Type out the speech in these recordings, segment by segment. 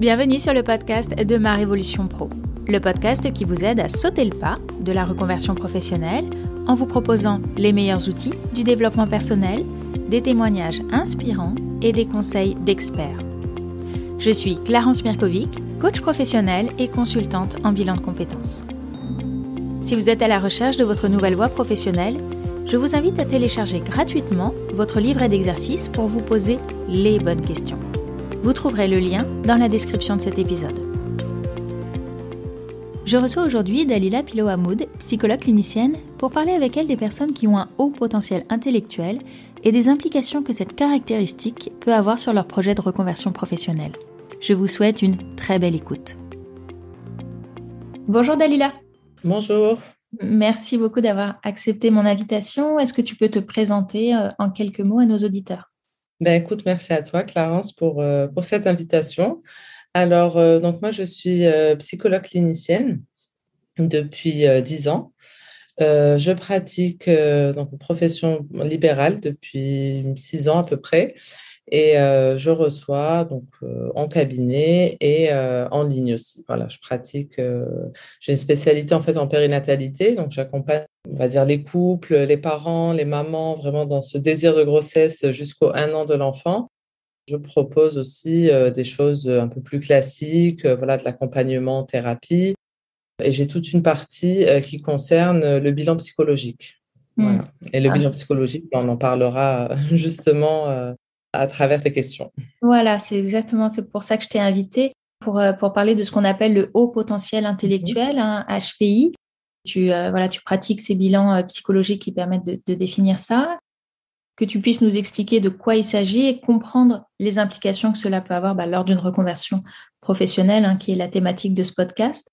Bienvenue sur le podcast de Ma Révolution Pro, le podcast qui vous aide à sauter le pas de la reconversion professionnelle en vous proposant les meilleurs outils du développement personnel, des témoignages inspirants et des conseils d'experts. Je suis Clarence Mirkovic, coach professionnelle et consultante en bilan de compétences. Si vous êtes à la recherche de votre nouvelle voie professionnelle, je vous invite à télécharger gratuitement votre livret d'exercices pour vous poser les bonnes questions. Vous trouverez le lien dans la description de cet épisode. Je reçois aujourd'hui Dalila Pilo-Hamoud, psychologue clinicienne, pour parler avec elle des personnes qui ont un haut potentiel intellectuel et des implications que cette caractéristique peut avoir sur leur projet de reconversion professionnelle. Je vous souhaite une très belle écoute. Bonjour Dalila. Bonjour. Merci beaucoup d'avoir accepté mon invitation. Est-ce que tu peux te présenter en quelques mots à nos auditeurs ? Écoute, merci à toi, Clarence, pour cette invitation. Alors, donc moi, je suis psychologue clinicienne depuis 10 ans. Je pratique donc une profession libérale depuis 6 ans à peu près. Et je reçois donc en cabinet et en ligne aussi. Voilà, je pratique. J'ai une spécialité en fait en périnatalité, donc j'accompagne, on va dire, les couples, les parents, les mamans, vraiment dans ce désir de grossesse jusqu'au 1 an de l'enfant. Je propose aussi des choses un peu plus classiques, voilà, de l'accompagnement en thérapie. Et j'ai toute une partie qui concerne le bilan psychologique. Voilà. Et le bilan psychologique, on en parlera justement à travers tes questions. Voilà, c'est pour ça que je t'ai invitée pour parler de ce qu'on appelle le haut potentiel intellectuel, HPI. Tu pratiques ces bilans psychologiques qui permettent de définir ça, que tu puisses nous expliquer de quoi il s'agit et comprendre les implications que cela peut avoir lors d'une reconversion professionnelle, qui est la thématique de ce podcast.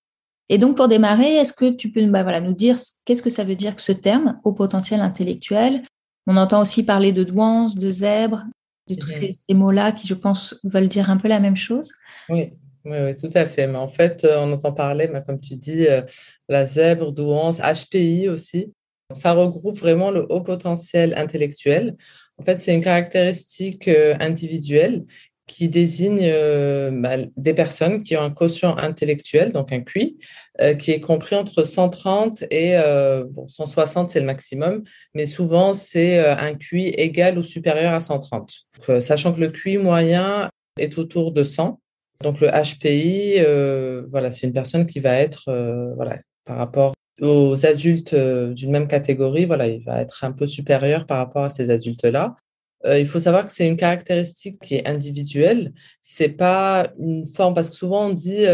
Et donc, pour démarrer, est-ce que tu peux nous dire qu'est-ce que ça veut dire que ce terme, haut potentiel intellectuel ? On entend aussi parler de douance, de zèbre, de tous ces mots-là qui, je pense, veulent dire un peu la même chose. Oui, tout à fait. Mais en fait, on entend parler, comme tu dis, la zèbre, douance, HPI aussi. Ça regroupe vraiment le haut potentiel intellectuel. En fait, c'est une caractéristique individuelle qui désigne des personnes qui ont un quotient intellectuel, donc un QI, qui est compris entre 130 et 160, c'est le maximum, mais souvent, c'est un QI égal ou supérieur à 130. Donc, sachant que le QI moyen est autour de 100. Donc, le HPI, c'est une personne qui va être, par rapport aux adultes d'une même catégorie, il va être un peu supérieur par rapport à ces adultes-là. Il faut savoir que c'est une caractéristique qui est individuelle. C'est pas une forme, parce que souvent on dit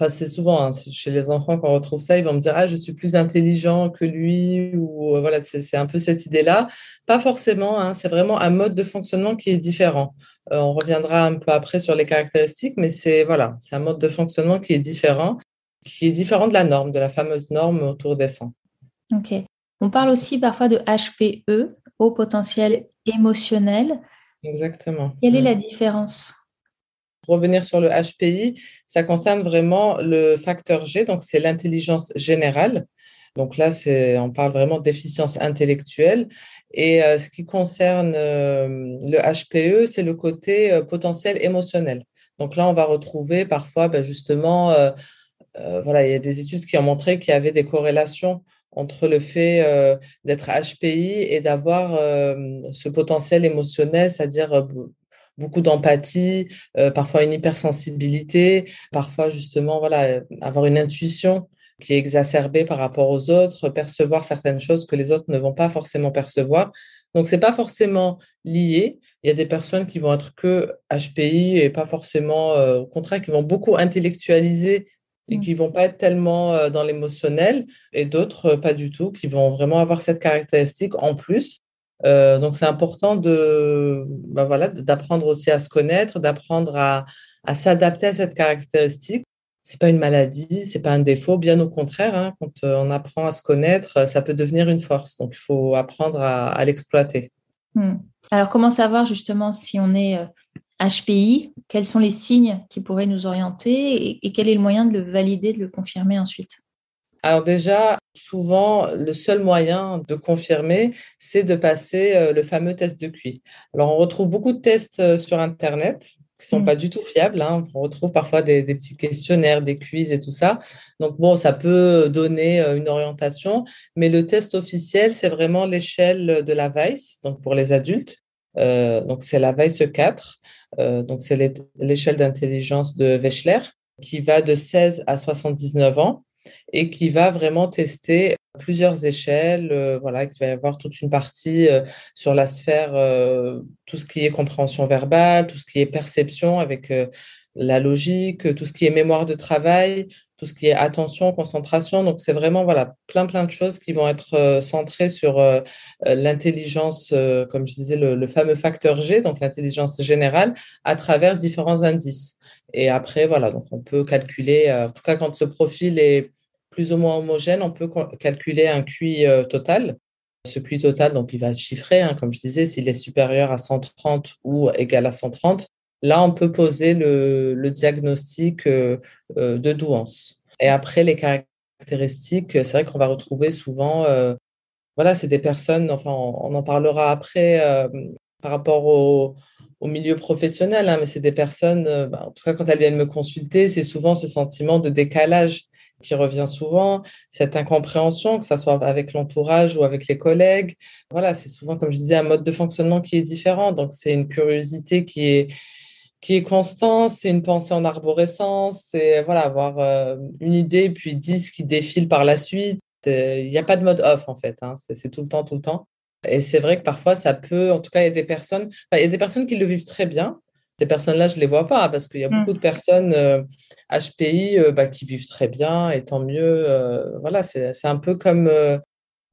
c'est souvent chez les enfants qu'on retrouve ça, ils vont me dire je suis plus intelligent que lui ou c'est un peu cette idée-là. Pas forcément, c'est vraiment un mode de fonctionnement qui est différent. On reviendra un peu après sur les caractéristiques, mais c'est un mode de fonctionnement qui est différent de la norme, de la fameuse norme autour des 100. Ok. On parle aussi parfois de HPE, haut potentiel émotionnel. Exactement. Quelle est la différence ? Pour revenir sur le HPI, ça concerne vraiment le facteur G, donc c'est l'intelligence générale. Donc là, on parle vraiment d'efficience intellectuelle. Et ce qui concerne le HPE, c'est le côté potentiel émotionnel. Donc là, on va retrouver parfois justement, il y a des études qui ont montré qu'il y avait des corrélations entre le fait d'être HPI et d'avoir ce potentiel émotionnel, c'est-à-dire beaucoup d'empathie, parfois une hypersensibilité, parfois justement avoir une intuition qui est exacerbée par rapport aux autres, percevoir certaines choses que les autres ne vont pas forcément percevoir. Donc, ce n'est pas forcément lié. Il y a des personnes qui vont être que HPI et pas forcément, au contraire, qui vont beaucoup intellectualiser et qui ne vont pas être tellement dans l'émotionnel, et d'autres pas du tout, qui vont vraiment avoir cette caractéristique en plus. Donc, c'est important d'apprendre aussi à se connaître, d'apprendre à s'adapter à cette caractéristique. Ce n'est pas une maladie, ce n'est pas un défaut, bien au contraire. Quand on apprend à se connaître, ça peut devenir une force. Donc, il faut apprendre à l'exploiter. Alors, comment savoir justement si on est HPI ? Quels sont les signes qui pourraient nous orienter et quel est le moyen de le valider, de le confirmer ensuite ? Alors déjà, souvent, le seul moyen de confirmer, c'est de passer le fameux test de QI. Alors, on retrouve beaucoup de tests sur Internet. qui sont pas du tout fiables, hein. On retrouve parfois des petits questionnaires, des quiz et tout ça. Donc, bon, ça peut donner une orientation, mais le test officiel, c'est vraiment l'échelle de la Weiss, donc pour les adultes. Donc, c'est la Weiss 4. Donc, c'est l'échelle d'intelligence de Wechsler qui va de 16 à 79 ans et qui va vraiment tester plusieurs échelles. Voilà, il va y avoir toute une partie sur la sphère, tout ce qui est compréhension verbale, tout ce qui est perception avec la logique, tout ce qui est mémoire de travail, tout ce qui est attention, concentration. Donc, c'est vraiment voilà, plein de choses qui vont être centrées sur l'intelligence, comme je disais, le fameux facteur G, donc l'intelligence générale, à travers différents indices. Et après, voilà, donc on peut calculer, en tout cas quand le profil est plus ou moins homogène, on peut calculer un QI total. Ce QI total, donc il va être chiffré, hein, comme je disais, s'il est supérieur à 130 ou égal à 130. Là, on peut poser le diagnostic de douance. Et après, les caractéristiques, c'est vrai qu'on va retrouver souvent, voilà, c'est des personnes, enfin, on en parlera après par rapport au milieu professionnel, hein, mais c'est des personnes, en tout cas, quand elles viennent me consulter, c'est souvent ce sentiment de décalage qui revient souvent, cette incompréhension, que ce soit avec l'entourage ou avec les collègues. Voilà, c'est souvent, comme je disais, un mode de fonctionnement qui est différent. Donc, c'est une curiosité qui est constante, c'est une pensée en arborescence, c'est voilà, avoir une idée, puis 10 qui défilent par la suite. Il n'y a pas de mode off, en fait, hein. C'est tout le temps, tout le temps. Et c'est vrai que parfois, ça peut, en tout cas, il y a des personnes, enfin, il y a des personnes qui le vivent très bien. Ces personnes-là, je ne les vois pas, hein, parce qu'il y a beaucoup de personnes HPI qui vivent très bien, et tant mieux. Voilà, c'est un peu comme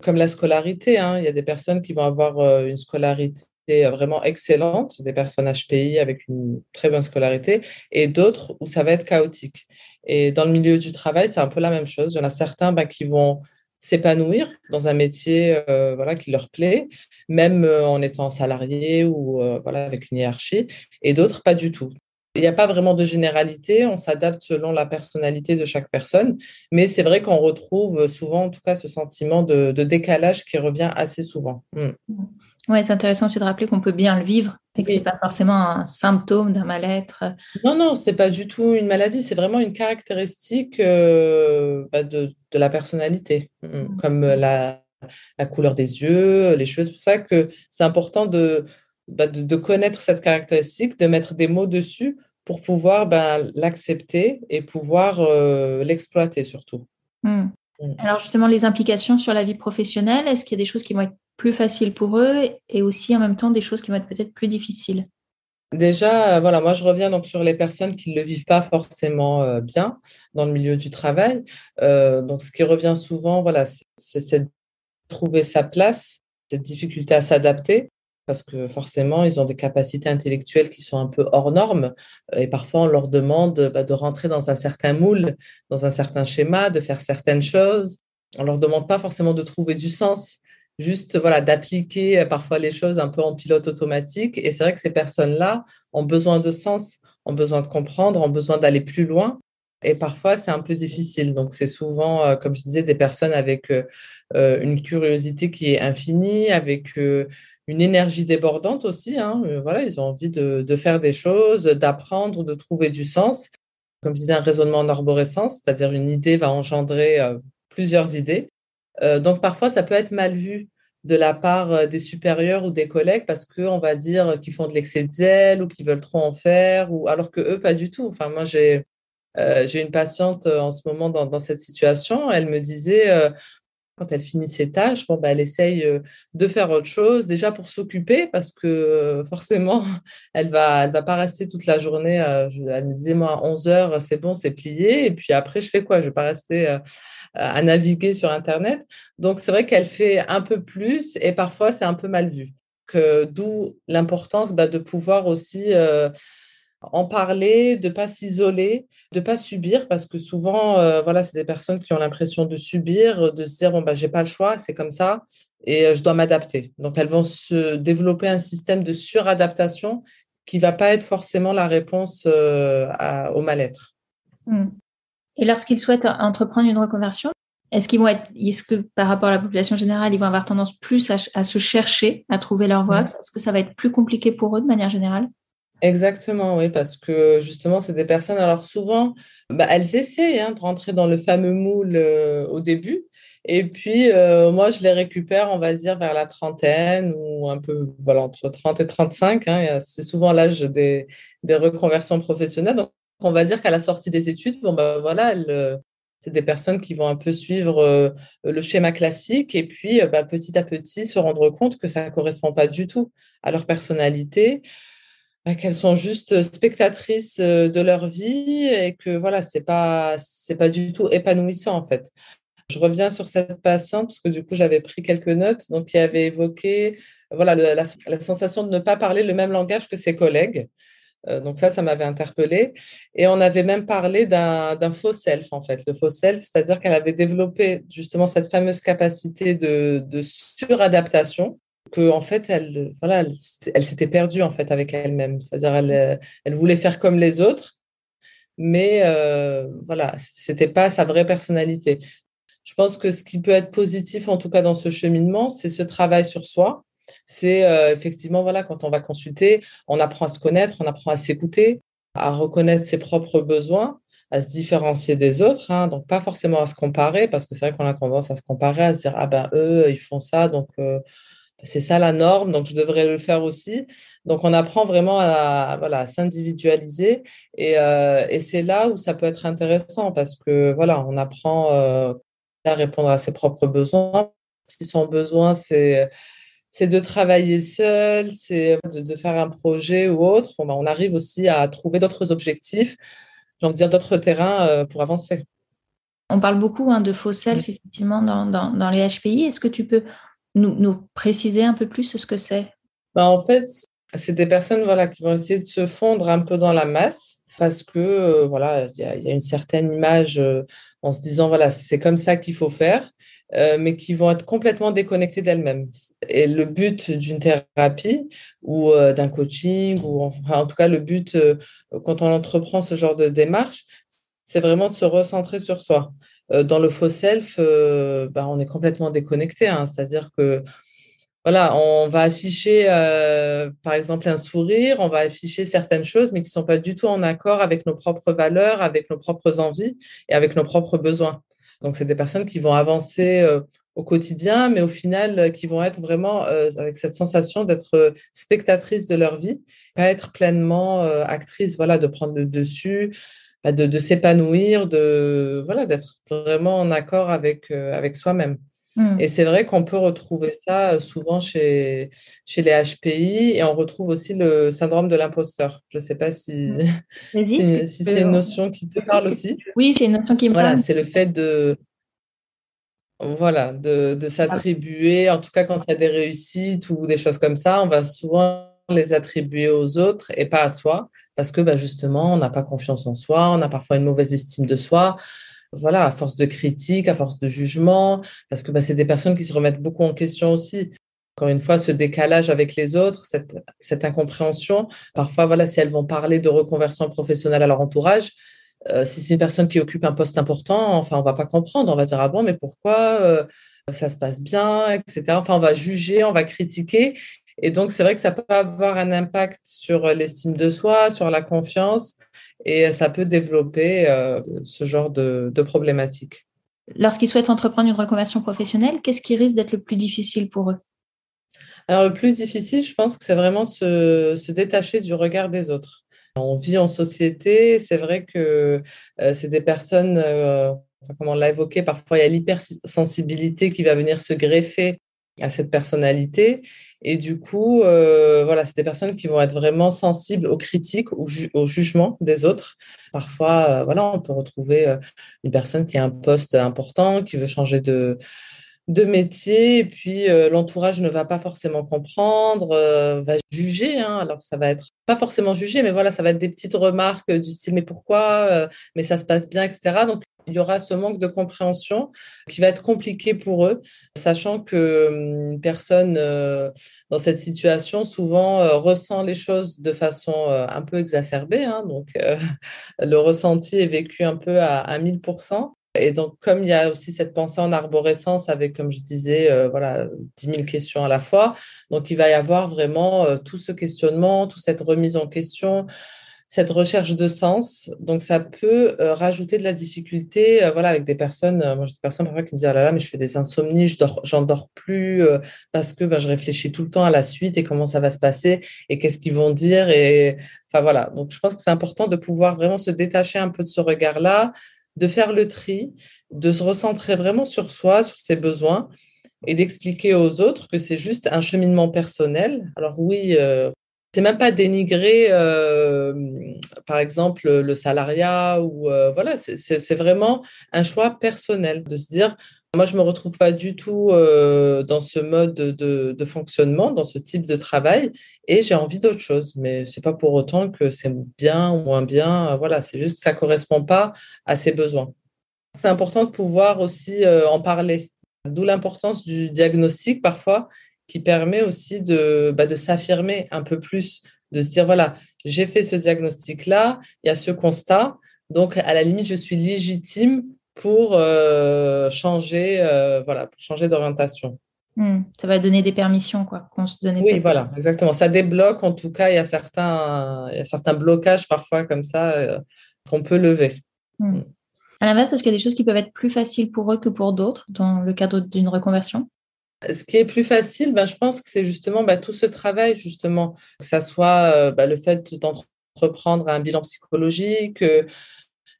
la scolarité, hein. Il y a des personnes qui vont avoir une scolarité vraiment excellente, des personnes HPI avec une très bonne scolarité, et d'autres où ça va être chaotique. Et dans le milieu du travail, c'est un peu la même chose. Il y en a certains qui vont s'épanouir dans un métier voilà, qui leur plaît, même en étant salarié ou voilà, avec une hiérarchie, et d'autres pas du tout. Il n'y a pas vraiment de généralité, on s'adapte selon la personnalité de chaque personne, mais c'est vrai qu'on retrouve souvent, en tout cas, ce sentiment de décalage qui revient assez souvent. Ouais, c'est intéressant aussi de rappeler qu'on peut bien le vivre et que c'est Oui. pas forcément un symptôme d'un mal-être. Non, non, c'est pas du tout une maladie, c'est vraiment une caractéristique de la personnalité, comme la couleur des yeux, les cheveux. C'est pour ça que c'est important de connaître cette caractéristique, de mettre des mots dessus pour pouvoir l'accepter et pouvoir l'exploiter surtout. Mm. Mm. Alors justement, les implications sur la vie professionnelle, est-ce qu'il y a des choses qui vont être plus faciles pour eux et aussi en même temps des choses qui vont être peut-être plus difficiles? Déjà, voilà, moi je reviens donc sur les personnes qui ne le vivent pas forcément bien dans le milieu du travail. Donc, ce qui revient souvent, voilà, c'est de trouver sa place, cette difficulté à s'adapter, parce que forcément, ils ont des capacités intellectuelles qui sont un peu hors normes, et parfois on leur demande de rentrer dans un certain moule, dans un certain schéma, de faire certaines choses. On leur demande pas forcément de trouver du sens, juste voilà, d'appliquer parfois les choses un peu en pilote automatique. Et c'est vrai que ces personnes-là ont besoin de sens, ont besoin de comprendre, ont besoin d'aller plus loin. Et parfois, c'est un peu difficile. Donc, c'est souvent, comme je disais, des personnes avec une curiosité qui est infinie, avec une énergie débordante aussi, hein. Voilà, ils ont envie de faire des choses, d'apprendre, de trouver du sens. Comme je disais, un raisonnement en arborescence, c'est-à-dire une idée va engendrer plusieurs idées. Donc, parfois, ça peut être mal vu de la part des supérieurs ou des collègues parce qu'on va dire qu'ils font de l'excès de zèle ou qu'ils veulent trop en faire, ou alors que eux, pas du tout. Enfin, moi, j'ai une patiente en ce moment dans cette situation. Elle me disait, quand elle finit ses tâches, bon, elle essaye de faire autre chose, déjà pour s'occuper, parce que forcément, elle va pas rester toute la journée. Elle me disait, moi, à 11 heures, c'est bon, c'est plié. Et puis après, je fais quoi? Je vais pas rester à naviguer sur Internet. Donc, c'est vrai qu'elle fait un peu plus et parfois, c'est un peu mal vu. D'où l'importance de pouvoir aussi en parler, de pas s'isoler, de pas subir, parce que souvent, voilà, c'est des personnes qui ont l'impression de subir, de se dire, bon, j'ai pas le choix, c'est comme ça, et je dois m'adapter. Donc, elles vont se développer un système de suradaptation qui va pas être forcément la réponse au mal-être. Mm. Et lorsqu'ils souhaitent entreprendre une reconversion, est-ce que par rapport à la population générale, ils vont avoir tendance plus à se chercher, à trouver leur voie? Est-ce que ça va être plus compliqué pour eux de manière générale? Exactement, oui, parce que justement, c'est des personnes, alors souvent, elles essaient de rentrer dans le fameux moule au début, et puis moi, je les récupère, on va dire, vers la trentaine, ou un peu, voilà, entre 30 et 35, hein, c'est souvent l'âge des reconversions professionnelles, donc on va dire qu'à la sortie des études, bon, voilà, c'est des personnes qui vont un peu suivre le schéma classique, et puis petit à petit se rendre compte que ça ne correspond pas du tout à leur personnalité, qu'elles sont juste spectatrices de leur vie et que voilà, c'est pas du tout épanouissant en fait. Je reviens sur cette patiente parce que du coup, j'avais pris quelques notes, donc qui avait évoqué voilà, la sensation de ne pas parler le même langage que ses collègues. Donc ça m'avait interpellée. Et on avait même parlé d'un faux self, en fait. Le faux self, c'est-à-dire qu'elle avait développé justement cette fameuse capacité de suradaptation, que en fait, voilà, elle s'était perdue en fait avec elle-même. C'est-à-dire elle voulait faire comme les autres, mais voilà, c'était pas sa vraie personnalité. Je pense que ce qui peut être positif, en tout cas dans ce cheminement, c'est ce travail sur soi. C'est effectivement, voilà, quand on va consulter, on apprend à se connaître, on apprend à s'écouter, à reconnaître ses propres besoins, à se différencier des autres, hein, donc pas forcément à se comparer, parce que c'est vrai qu'on a tendance à se comparer, à se dire, ah ben eux, ils font ça, donc c'est ça la norme, donc je devrais le faire aussi. Donc on apprend vraiment voilà, à s'individualiser, et c'est là où ça peut être intéressant, parce que voilà, on apprend à répondre à ses propres besoins. Si son besoin, c'est de travailler seul, c'est de faire un projet ou autre, bon, on arrive aussi à trouver d'autres objectifs, j'ai envie de dire d'autres terrains pour avancer. On parle beaucoup de faux self, effectivement, dans les HPI. Est-ce que tu peux nous préciser un peu plus ce que c'est? En fait, c'est des personnes voilà, qui vont essayer de se fondre un peu dans la masse parce que voilà, il y a une certaine image en se disant voilà, c'est comme ça qu'il faut faire, mais qui vont être complètement déconnectées d'elles-mêmes. Et le but d'une thérapie ou d'un coaching, ou enfin, en tout cas, le but quand on entreprend ce genre de démarche, c'est vraiment de se recentrer sur soi. Dans le faux self, on est complètement déconnecté, hein, c'est-à-dire que voilà, on va afficher, par exemple, un sourire, on va afficher certaines choses, mais qui ne sont pas du tout en accord avec nos propres valeurs, avec nos propres envies et avec nos propres besoins. Donc, c'est des personnes qui vont avancer au quotidien, mais au final, qui vont être vraiment avec cette sensation d'être spectatrices de leur vie, pas être pleinement actrices, voilà, de prendre le dessus, de s'épanouir, voilà, d'être vraiment en accord avec soi-même. Et c'est vrai qu'on peut retrouver ça souvent chez les HPI, et on retrouve aussi le syndrome de l'imposteur. Je ne sais pas si, Vas-y, est-ce que si, tu si c'est peux... une notion qui te parle aussi. Oui, c'est une notion qui me Voilà, parle. c'est le fait voilà, de s'attribuer, en tout cas quand il y a des réussites ou des choses comme ça, on va souvent les attribuer aux autres et pas à soi, parce que justement, on n'a pas confiance en soi, on a parfois une mauvaise estime de soi. Voilà, à force de critiques, à force de jugement, parce que c'est des personnes qui se remettent beaucoup en question aussi. Encore une fois, ce décalage avec les autres, cette incompréhension. Parfois, voilà, si elles vont parler de reconversion professionnelle à leur entourage, si c'est une personne qui occupe un poste important, enfin, on va pas comprendre. On va dire, ah bon, mais pourquoi ça se passe bien, etc. Enfin, on va juger, on va critiquer. Et donc, c'est vrai que ça peut avoir un impact sur l'estime de soi, sur la confiance, et ça peut développer ce genre de problématiques. Lorsqu'ils souhaitent entreprendre une reconversion professionnelle, qu'est-ce qui risque d'être le plus difficile pour eux? Alors, le plus difficile, je pense que c'est vraiment se détacher du regard des autres. On vit en société, c'est vrai que c'est des personnes, enfin, comme on l'a évoqué, parfois il y a l'hypersensibilité qui va venir se greffer à cette personnalité. Et du coup, voilà, c'est des personnes qui vont être vraiment sensibles aux critiques, au jugement des autres. Parfois, voilà, on peut retrouver une personne qui a un poste important, qui veut changer de métier, et puis l'entourage ne va pas forcément comprendre, va juger, hein. Alors ça va être pas forcément juger, mais voilà, ça va être des petites remarques du style mais pourquoi, mais ça se passe bien, etc. Donc il y aura ce manque de compréhension qui va être compliqué pour eux, sachant que une personne dans cette situation souvent ressent les choses de façon un peu exacerbée, hein. Donc le ressenti est vécu un peu à 1000%. Et donc, comme il y a aussi cette pensée en arborescence avec, comme je disais, 10 000 questions à la fois, donc il va y avoir vraiment tout ce questionnement, toute cette remise en question, cette recherche de sens. Donc, ça peut rajouter de la difficulté, avec des personnes. Moi, j'ai des personnes parfois qui me disent, ah là là, mais je fais des insomnies, j'en dors plus parce que je réfléchis tout le temps à la suite et comment ça va se passer et qu'est-ce qu'ils vont dire. Et enfin, voilà. Donc, je pense que c'est important de pouvoir vraiment se détacher un peu de ce regard-là, de faire le tri, de se recentrer vraiment sur soi, sur ses besoins et d'expliquer aux autres que c'est juste un cheminement personnel. Alors oui, c'est même pas dénigrer, par exemple, le salariat ou c'est vraiment un choix personnel de se dire, moi, je me retrouve pas du tout dans ce mode de fonctionnement, dans ce type de travail, et j'ai envie d'autre chose. Mais c'est pas pour autant que c'est bien ou moins bien. Voilà, c'est juste que ça correspond pas à ses besoins. C'est important de pouvoir aussi en parler. D'où l'importance du diagnostic parfois, qui permet aussi de s'affirmer un peu plus, de se dire, voilà, j'ai fait ce diagnostic-là, il y a ce constat, donc à la limite, je suis légitime pour pour changer d'orientation. Ça va donner des permissions, quoi, qu'on se donnait Oui, peut-être. voilà, exactement. Ça débloque, en tout cas, il y a certains blocages parfois comme ça qu'on peut lever. Hmm. À l'inverse, est-ce qu'il y a des choses qui peuvent être plus faciles pour eux que pour d'autres dans le cadre d'une reconversion? Ce qui est plus facile, je pense que c'est justement tout ce travail, justement, que ça soit le fait d'entreprendre un bilan psychologique,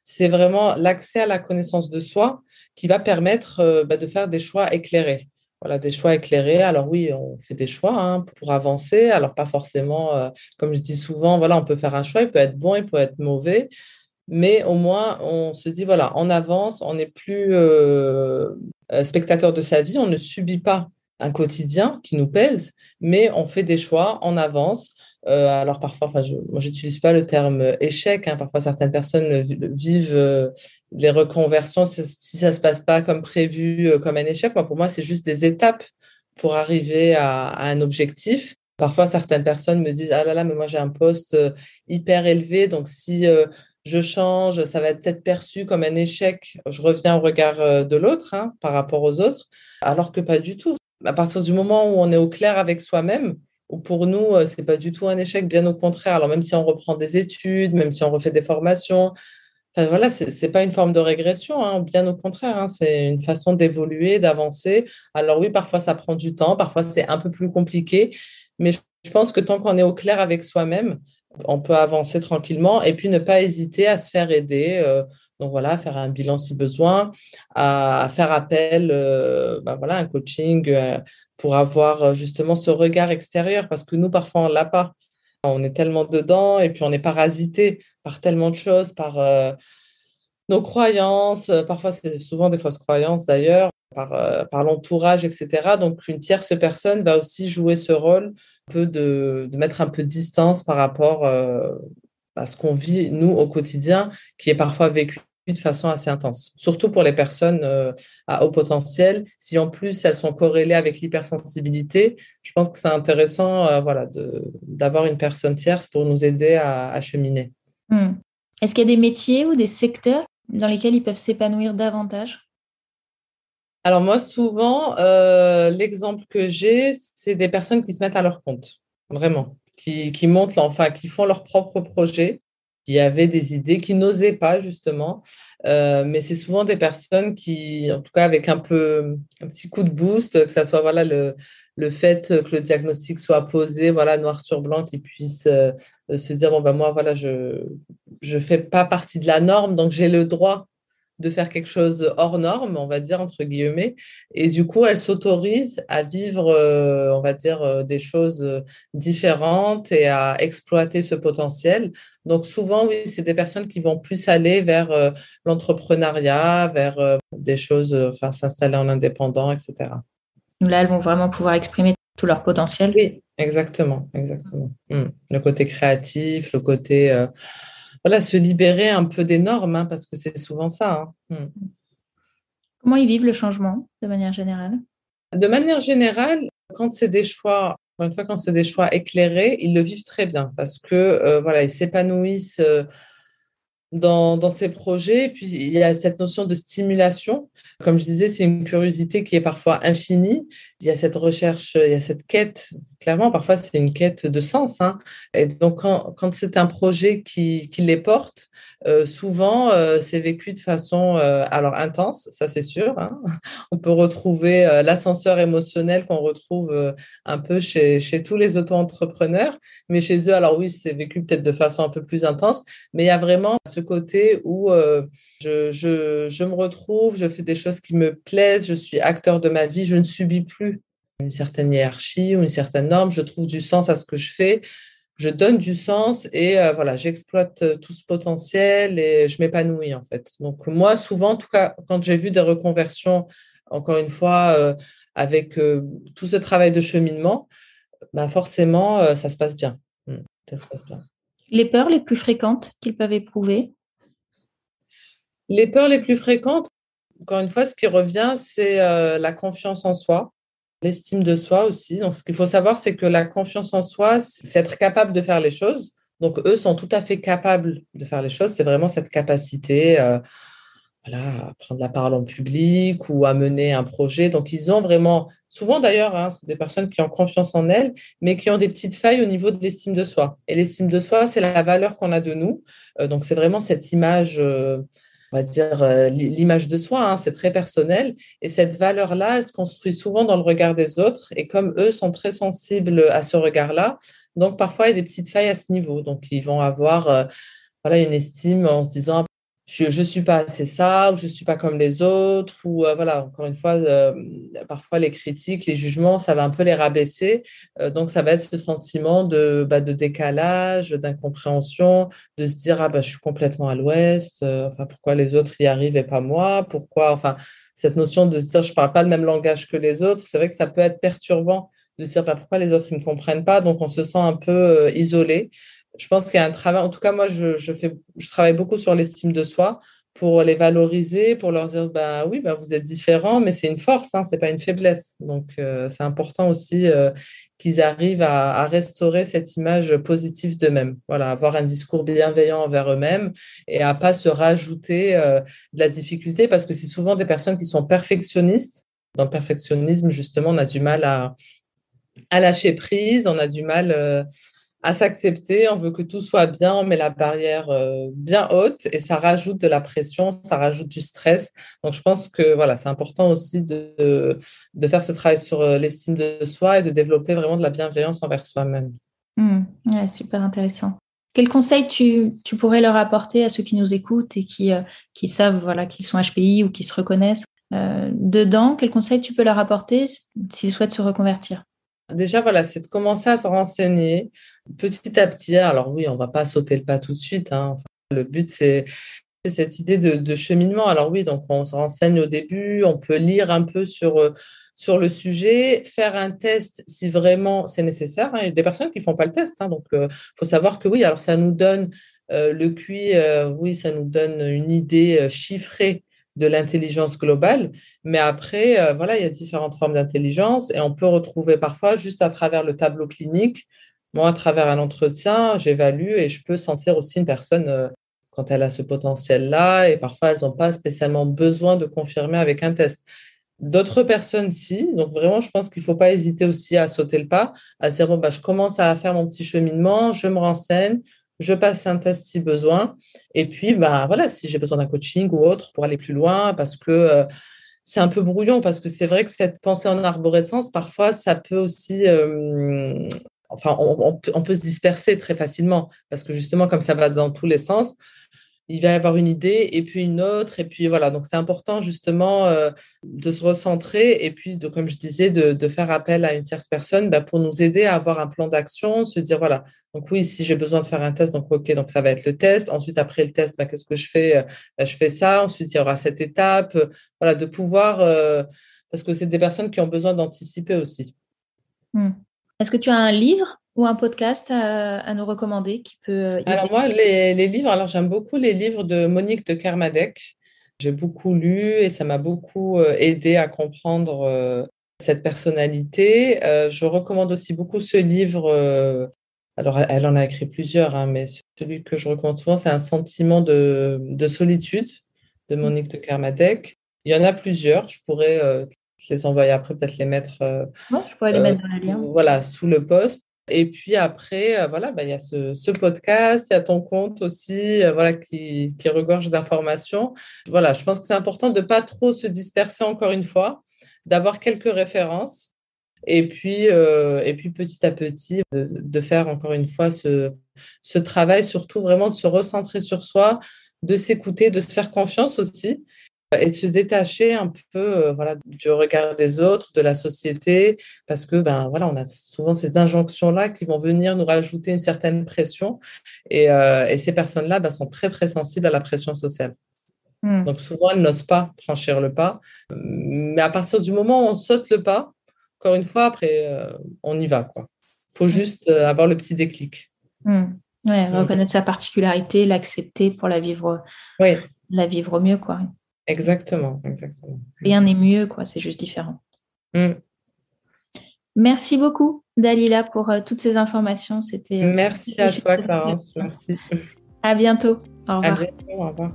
c'est vraiment l'accès à la connaissance de soi qui va permettre de faire des choix éclairés. Voilà, des choix éclairés. Alors oui, on fait des choix pour avancer. Alors pas forcément, comme je dis souvent, voilà, on peut faire un choix, il peut être bon, il peut être mauvais, mais au moins on se dit, voilà, on avance, on n'est plus spectateur de sa vie, on ne subit pas un quotidien qui nous pèse, mais on fait des choix, on avance. Alors parfois, moi j'utilise pas le terme échec, parfois certaines personnes vivent les reconversions si ça se passe pas comme prévu, comme un échec. Moi, pour moi, c'est juste des étapes pour arriver à un objectif. Parfois, certaines personnes me disent, ah là là, mais moi j'ai un poste hyper élevé, donc si je change, ça va être peut-être perçu comme un échec. Je reviens au regard de l'autre par rapport aux autres, alors que pas du tout. À partir du moment où on est au clair avec soi-même, ou pour nous, c'est pas du tout un échec, bien au contraire. Alors même si on reprend des études, même si on refait des formations, enfin, voilà, c'est pas une forme de régression, bien au contraire, c'est une façon d'évoluer, d'avancer. Alors oui, parfois ça prend du temps, parfois c'est un peu plus compliqué, mais je pense que tant qu'on est au clair avec soi-même, on peut avancer tranquillement et puis ne pas hésiter à se faire aider. Donc voilà, à faire un bilan si besoin, à faire appel à un coaching pour avoir justement ce regard extérieur parce que nous, parfois, on ne l'a pas. On est tellement dedans et puis on est parasité par tellement de choses, par nos croyances, parfois c'est souvent des fausses croyances d'ailleurs, par l'entourage, etc. Donc une tierce personne va aussi jouer ce rôle un peu de mettre un peu de distance par rapport à ce qu'on vit, nous, au quotidien, qui est parfois vécu de façon assez intense. Surtout pour les personnes à haut potentiel. Si en plus elles sont corrélées avec l'hypersensibilité, je pense que c'est intéressant d'avoir une personne tierce pour nous aider à cheminer. Est-ce qu'il y a des métiers ou des secteurs dans lesquels ils peuvent s'épanouir davantage? Alors moi, souvent, l'exemple que j'ai, c'est des personnes qui se mettent à leur compte, vraiment, qui montent, qui font leur propre projet, qui avaient des idées, qui n'osaient pas justement. Mais c'est souvent des personnes qui, en tout cas avec un petit coup de boost, que ça soit le fait que le diagnostic soit posé, noir sur blanc, qu'ils puissent se dire, bon, ben moi, je fais pas partie de la norme, donc j'ai le droit de faire quelque chose hors norme, on va dire, entre guillemets. Et du coup, elle s'autorise à vivre, on va dire, des choses différentes et à exploiter ce potentiel. Donc souvent, oui, c'est des personnes qui vont plus aller vers l'entrepreneuriat, vers des choses, s'installer en indépendant, etc. Là, elles vont vraiment pouvoir exprimer tout leur potentiel. Oui, exactement, exactement. Le côté créatif, le côté, se libérer un peu des normes, parce que c'est souvent ça. Comment ils vivent le changement de manière générale? De manière générale, quand c'est des choix, encore une fois, quand c'est des choix éclairés, ils le vivent très bien parce que ils s'épanouissent dans ces projets. Et puis, il y a cette notion de stimulation. Comme je disais, c'est une curiosité qui est parfois infinie. Il y a cette recherche, il y a cette quête. Clairement, parfois, c'est une quête de sens, hein. Et donc, quand c'est un projet qui les porte, souvent, c'est vécu de façon alors intense, ça c'est sûr, hein. On peut retrouver l'ascenseur émotionnel qu'on retrouve un peu chez tous les auto-entrepreneurs. Mais chez eux, alors oui, c'est vécu peut-être de façon un peu plus intense. Mais il y a vraiment ce côté où je me retrouve, je fais des choses qui me plaisent, je suis acteur de ma vie, je ne subis plus une certaine hiérarchie ou une certaine norme, je trouve du sens à ce que je fais, je donne du sens et voilà, j'exploite tout ce potentiel et je m'épanouis en fait. Donc moi, souvent, en tout cas, quand j'ai vu des reconversions, encore une fois, avec tout ce travail de cheminement, ben forcément, ça se passe bien. Ça se passe bien. Les peurs les plus fréquentes qu'ils peuvent éprouver? Les peurs les plus fréquentes, encore une fois, ce qui revient, c'est la confiance en soi, l'estime de soi aussi. Donc, ce qu'il faut savoir, c'est que la confiance en soi, c'est être capable de faire les choses. Donc, eux sont tout à fait capables de faire les choses. C'est vraiment cette capacité voilà, à prendre la parole en public ou à mener un projet. Donc, ils ont vraiment, souvent d'ailleurs, hein, c'est des personnes qui ont confiance en elles, mais qui ont des petites failles au niveau de l'estime de soi. Et l'estime de soi, c'est la valeur qu'on a de nous. Donc, c'est vraiment cette image, on va dire, l'image de soi, hein, c'est très personnel. Et cette valeur-là, elle se construit souvent dans le regard des autres. Et comme eux sont très sensibles à ce regard-là, donc parfois, il y a des petites failles à ce niveau. Donc, ils vont avoir voilà, une estime en se disant je suis pas assez ça, ou je suis pas comme les autres, ou voilà, encore une fois, parfois les critiques, les jugements, ça va un peu les rabaisser. Donc, ça va être ce sentiment de décalage, d'incompréhension, de se dire, ah bah, je suis complètement à l'ouest, enfin, pourquoi les autres y arrivent et pas moi, pourquoi, enfin, cette notion de se dire, je parle pas le même langage que les autres, c'est vrai que ça peut être perturbant de se dire, bah, pourquoi les autres, ils ne comprennent pas, donc on se sent un peu isolé. Je pense qu'il y a un travail, en tout cas, moi, je travaille beaucoup sur l'estime de soi pour les valoriser, pour leur dire, bah oui, bah, vous êtes différents, mais c'est une force, hein, c'est pas une faiblesse. Donc, c'est important aussi qu'ils arrivent à restaurer cette image positive d'eux-mêmes. Voilà, avoir un discours bienveillant envers eux-mêmes et à pas se rajouter de la difficulté parce que c'est souvent des personnes qui sont perfectionnistes. Dans le perfectionnisme, justement, on a du mal à lâcher prise, on a du mal à s'accepter, on veut que tout soit bien, on met la barrière bien haute et ça rajoute de la pression, ça rajoute du stress. Donc, je pense que voilà, c'est important aussi de faire ce travail sur l'estime de soi et de développer vraiment de la bienveillance envers soi-même. Ouais, super intéressant. Quel conseil tu pourrais leur apporter à ceux qui nous écoutent et qui savent voilà, qu'ils sont HPI ou qui se reconnaissent dedans? Quel conseil tu peux leur apporter s'ils souhaitent se reconvertir? Déjà, voilà, c'est de commencer à se renseigner petit à petit. Alors oui, on ne va pas sauter le pas tout de suite, hein. Enfin, le but, c'est cette idée de cheminement. Alors oui, donc on se renseigne au début, on peut lire un peu sur le sujet, faire un test si vraiment c'est nécessaire, hein. Il y a des personnes qui ne font pas le test, hein. Donc il faut savoir que oui, alors ça nous donne le QI, oui, ça nous donne une idée chiffrée de l'intelligence globale. Mais après, voilà, il y a différentes formes d'intelligence et on peut retrouver parfois juste à travers le tableau clinique. Moi, à travers un entretien, j'évalue et je peux sentir aussi une personne quand elle a ce potentiel-là et parfois, elles n'ont pas spécialement besoin de confirmer avec un test. D'autres personnes, si. Donc, vraiment, je pense qu'il ne faut pas hésiter aussi à sauter le pas, à se dire, bon, bah, je commence à faire mon petit cheminement, je me renseigne, je passe un test si besoin. Et puis, bah, voilà, si j'ai besoin d'un coaching ou autre pour aller plus loin, parce que c'est un peu brouillon, parce que c'est vrai que cette pensée en arborescence, parfois, ça peut aussi enfin, on peut se disperser très facilement parce que justement, comme ça va dans tous les sens, il va y avoir une idée et puis une autre. Et puis voilà, donc c'est important justement de se recentrer et puis, comme je disais, de faire appel à une tierce personne bah, pour nous aider à avoir un plan d'action, se dire voilà, donc oui, si j'ai besoin de faire un test, donc ok, donc ça va être le test. Ensuite, après le test, bah, qu'est-ce que je fais? Bah, je fais ça. Ensuite, il y aura cette étape. Voilà, de pouvoir, parce que c'est des personnes qui ont besoin d'anticiper aussi. Hmm. Est-ce que tu as un livre ou un podcast à nous recommander qui peut Alors aider? moi, les livres, alors j'aime beaucoup les livres de Monique de Kermadec. J'ai beaucoup lu et ça m'a beaucoup aidé à comprendre cette personnalité. Je recommande aussi beaucoup ce livre Alors, elle en a écrit plusieurs, hein, mais celui que je recommande souvent, c'est Un sentiment de solitude de Monique de Kermadec. Il y en a plusieurs. Je pourrais te les envoyer après, peut-être les mettre Ouais, je pourrais les mettre dans le lien. voilà, sous le post. Et puis après, voilà, il y a ce podcast, il y a ton compte aussi, voilà, qui regorge d'informations. Voilà, je pense que c'est important de ne pas trop se disperser encore une fois, d'avoir quelques références. Et puis petit à petit, de faire encore une fois ce travail, surtout vraiment de se recentrer sur soi, de s'écouter, de se faire confiance aussi et de se détacher un peu voilà, du regard des autres, de la société, parce que ben, voilà, on a souvent ces injonctions-là qui vont venir nous rajouter une certaine pression. Et ces personnes-là ben, sont très, très sensibles à la pression sociale. Donc souvent, elles n'osent pas franchir le pas. Mais à partir du moment où on saute le pas, encore une fois, après, on y va, quoi. Il faut juste avoir le petit déclic. Ouais, reconnaître sa particularité, l'accepter pour la vivre au mieux, quoi. Exactement, exactement. Rien n'est mieux, quoi, c'est juste différent. Merci beaucoup, Dalila, pour toutes ces informations. Merci à toi, Clarence. Merci. À bientôt. Au revoir. À bientôt, au revoir.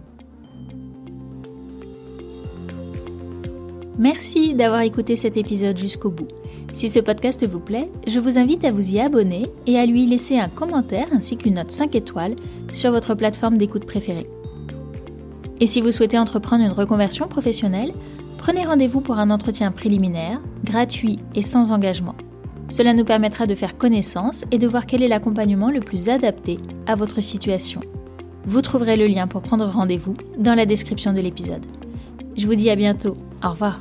Merci d'avoir écouté cet épisode jusqu'au bout. Si ce podcast vous plaît, je vous invite à vous y abonner et à lui laisser un commentaire ainsi qu'une note 5 étoiles sur votre plateforme d'écoute préférée. Et si vous souhaitez entreprendre une reconversion professionnelle, prenez rendez-vous pour un entretien préliminaire, gratuit et sans engagement. Cela nous permettra de faire connaissance et de voir quel est l'accompagnement le plus adapté à votre situation. Vous trouverez le lien pour prendre rendez-vous dans la description de l'épisode. Je vous dis à bientôt. Au revoir.